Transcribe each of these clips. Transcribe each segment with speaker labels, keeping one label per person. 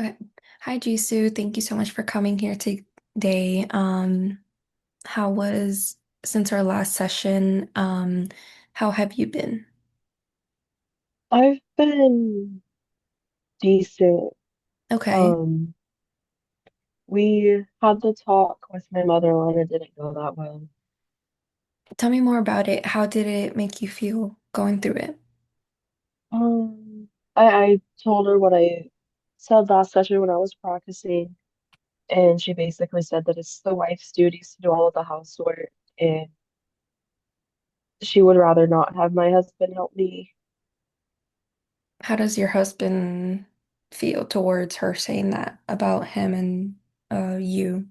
Speaker 1: Okay. Hi, Jisoo. Thank you so much for coming here today. How was since our last session? How have you been?
Speaker 2: I've been decent.
Speaker 1: Okay.
Speaker 2: Um, we had the talk with my mother-in-law and it didn't go that well.
Speaker 1: Tell me more about it. How did it make you feel going through it?
Speaker 2: I told her what I said last session when I was practicing, and she basically said that it's the wife's duties to do all of the housework, and she would rather not have my husband help me.
Speaker 1: How does your husband feel towards her saying that about him and you?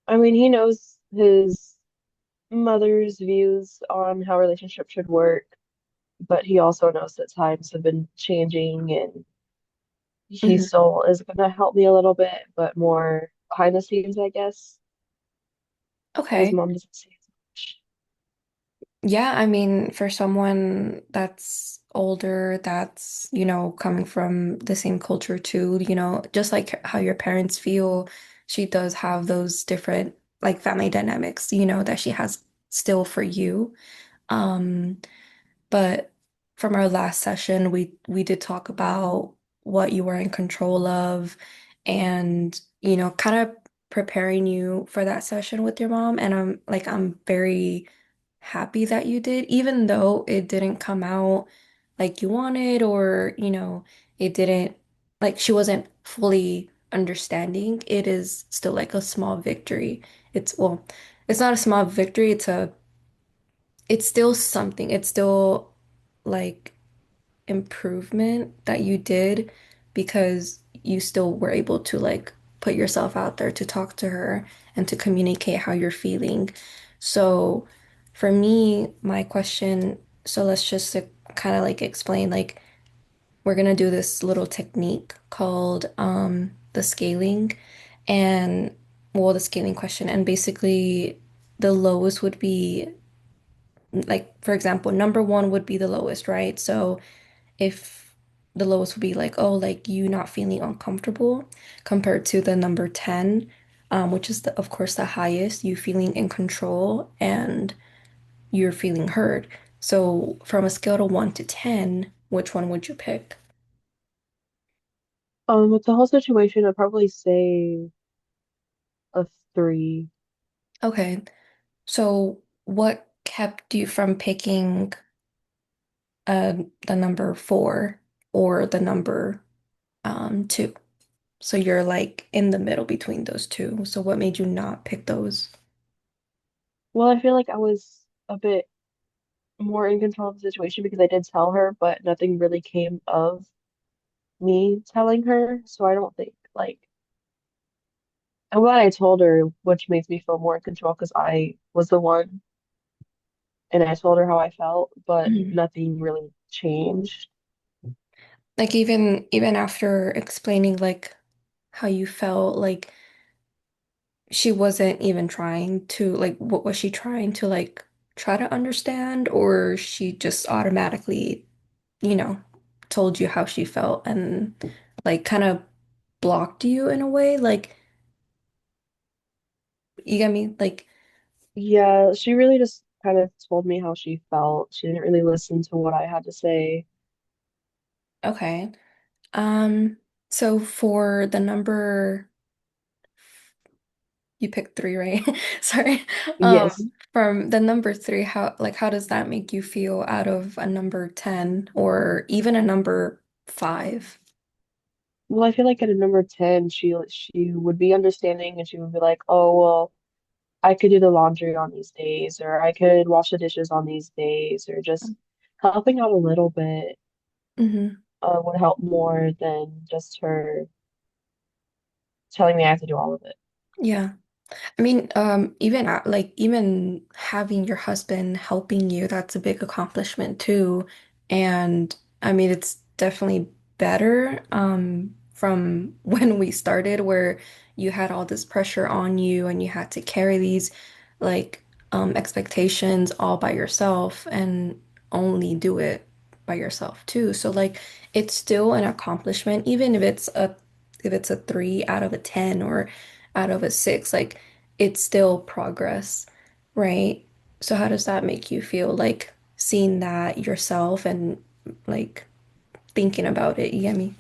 Speaker 2: I mean, he knows his mother's views on how relationships should work, but he also knows that times have been changing and he
Speaker 1: Mhm.
Speaker 2: still is going to help me a little bit, but more behind the scenes, I guess. His
Speaker 1: Okay.
Speaker 2: mom doesn't see as much.
Speaker 1: Yeah, I mean, for someone that's older, that's, coming from the same culture too, just like how your parents feel, she does have those different like family dynamics, that she has still for you. Um, but from our last session, we did talk about what you were in control of and, kind of preparing you for that session with your mom. And I'm very happy that you did, even though it didn't come out like you wanted, or, it didn't, like she wasn't fully understanding. It is still like a small victory. Well, it's not a small victory, it's still something. It's still like improvement that you did because you still were able to like put yourself out there to talk to her and to communicate how you're feeling. So for me, my question, so let's just kind of like explain, like we're gonna do this little technique called the scaling and the scaling question, and basically the lowest would be like, for example, number one would be the lowest, right? So if the lowest would be like, oh, like you not feeling uncomfortable compared to the number 10, which is of course the highest, you feeling in control and you're feeling heard. So from a scale of 1 to 10, which one would you pick?
Speaker 2: With the whole situation, I'd probably say a 3.
Speaker 1: Okay. So what kept you from picking the number 4 or the number 2? So you're like in the middle between those two. So what made you not pick those?
Speaker 2: Well, I feel like I was a bit more in control of the situation because I did tell her, but nothing really came of me telling her. So I don't think, like, I'm glad I told her, which makes me feel more in control because I was the one and I told her how I felt, but
Speaker 1: Mhm.
Speaker 2: nothing really changed.
Speaker 1: Like even after explaining like how you felt, like she wasn't even trying to like what was she trying to like try to understand, or she just automatically, you know, told you how she felt and like kind of blocked you in a way, like you get me? Like,
Speaker 2: Yeah, she really just kind of told me how she felt. She didn't really listen to what I had to say.
Speaker 1: okay. Um, so for the number you picked 3, right? Sorry.
Speaker 2: Yes.
Speaker 1: From the number 3, how does that make you feel out of a number 10 or even a number 5?
Speaker 2: Well, I feel like at a number 10, she would be understanding and she would be like, "Oh, well, I could do the laundry on these days, or I could wash the dishes on these days, or just helping out a little bit
Speaker 1: Hmm.
Speaker 2: would help more than just her telling me I have to do all of it."
Speaker 1: Yeah. I mean, even like even having your husband helping you, that's a big accomplishment too. And I mean, it's definitely better from when we started where you had all this pressure on you and you had to carry these like expectations all by yourself and only do it. by yourself too. So like it's still an accomplishment, even if it's a 3 out of a 10 or out of a 6, like it's still progress, right? So how does that make you feel like seeing that yourself and like thinking about it? You get me?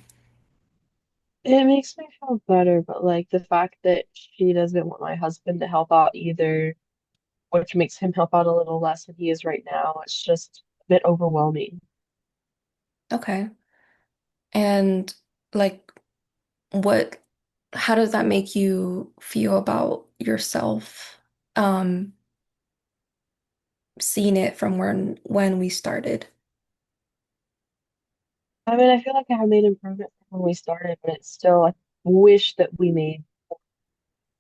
Speaker 2: It makes me feel better, but like the fact that she doesn't want my husband to help out either, which makes him help out a little less than he is right now, it's just a bit overwhelming.
Speaker 1: Okay. And like what how does that make you feel about yourself? Um, Seeing it from when we started.
Speaker 2: I mean, I feel like I have made improvement from when we started, but it's still, I wish that we made,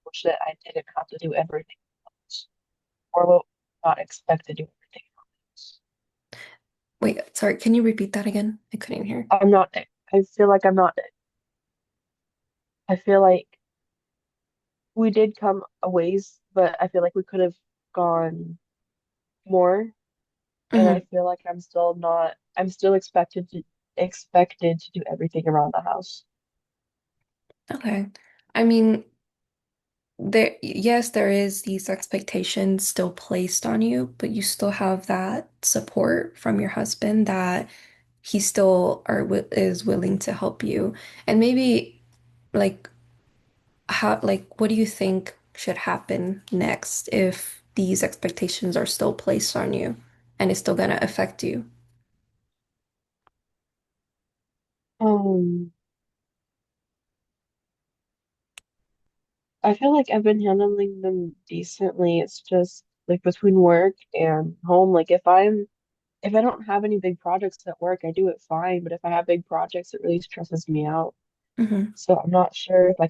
Speaker 2: wish that I didn't have to do everything else, or will not expect to do everything else.
Speaker 1: Wait, sorry, can you repeat that again? I couldn't hear.
Speaker 2: I'm not, I feel like I'm not, I feel like we did come a ways, but I feel like we could have gone more. And I
Speaker 1: Hmm.
Speaker 2: feel like I'm still not, I'm still expected to do everything around the house.
Speaker 1: Okay. I mean, yes, there is these expectations still placed on you, but you still have that support from your husband that he still is willing to help you. And maybe like what do you think should happen next if these expectations are still placed on you and it's still gonna affect you?
Speaker 2: Um, I feel like I've been handling them decently. It's just like between work and home. Like if I don't have any big projects at work, I do it fine. But if I have big projects, it really stresses me out.
Speaker 1: Hmm.
Speaker 2: So I'm not sure if I